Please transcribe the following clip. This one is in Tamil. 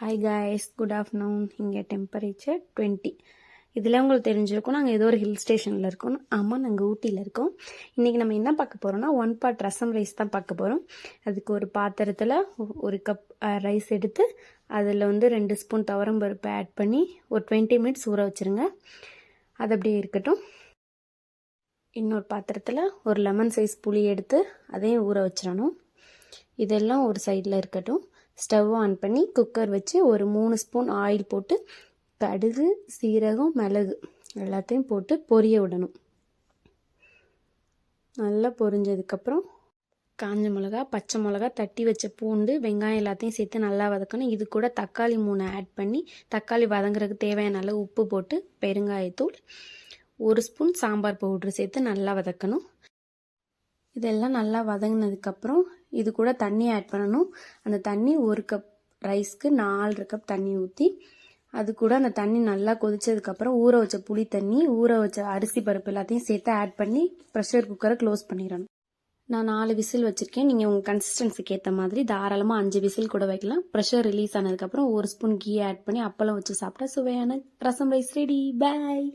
Hi guys, good afternoon. இங்கே டெம்பரேச்சர் 20. இதில் உங்களுக்கு தெரிஞ்சிருக்கும் நாங்கள் ஏதோ ஒரு ஹில் ஸ்டேஷனில் இருக்கோம். ஆமாம், நாங்கள் ஊட்டியில் இருக்கோம். இன்றைக்கி நம்ம என்ன பார்க்க போகிறோம்னா 1 part ரசம் ரைஸ் தான் பார்க்க போகிறோம். அதுக்கு ஒரு பாத்திரத்தில் 1 கப் ரைஸ் எடுத்து அதில் 2 ஸ்பூன் துவரம்பருப்பு ஆட் பண்ணி ஒரு 20 மினிட்ஸ் ஊற வச்சுருங்க. அது அப்படியே இருக்கட்டும். இன்னொரு பாத்திரத்தில் ஒரு லெமன் சைஸ் புளி எடுத்து அதையும் ஊற வச்சிடணும். இதெல்லாம் ஒரு சைடில் இருக்கட்டும். ஸ்டவ் ஆன் பண்ணி குக்கர் வச்சு ஒரு 3 ஸ்பூன் ஆயில் போட்டு கடுகு, சீரகம், மிளகு எல்லாத்தையும் போட்டு பொரிய விடணும். நல்லா பொரிஞ்சதுக்கப்புறம் காஞ்ச மிளகா, பச்சை மிளகா, தட்டி வச்ச பூண்டு, வெங்காயம் எல்லாத்தையும் சேர்த்து நல்லா வதக்கணும். இது கூட தக்காளி 3 ஆட் பண்ணி தக்காளி வதங்குறதுக்கு தேவையான அளவு உப்பு போட்டு பெருங்காயத்தூள், 1 ஸ்பூன் சாம்பார் பவுட்ரு சேர்த்து நல்லா வதக்கணும். இதெல்லாம் நல்லா வதங்கினதுக்கப்புறம் இது கூட தண்ணி ஆட் பண்ணணும். அந்த தண்ணி 1 கப் ரைஸ்க்கு 4 கப் தண்ணி ஊற்றி அது கூட அந்த தண்ணி நல்லா கொதிச்சதுக்கப்புறம் ஊற வச்ச புளி தண்ணி, ஊற வச்ச அரிசி பருப்பு எல்லாத்தையும் சேர்த்து ஆட் பண்ணி ப்ரெஷர் குக்கரை க்ளோஸ் பண்ணிடணும். நான் 4 விசில் வச்சுருக்கேன். நீங்கள் உங்கள் கன்சிஸ்டன்சிக்கு ஏற்ற மாதிரி தாராளமாக 5 விசில் கூட வைக்கலாம். ப்ரெஷர் ரிலீஸ் ஆனதுக்கப்புறம் 1 ஸ்பூன் கீ ஆட் பண்ணி அப்பளம் வச்சு சாப்பிட்டா சுவையான ரசம் ரைஸ் ரெடி. பாய்.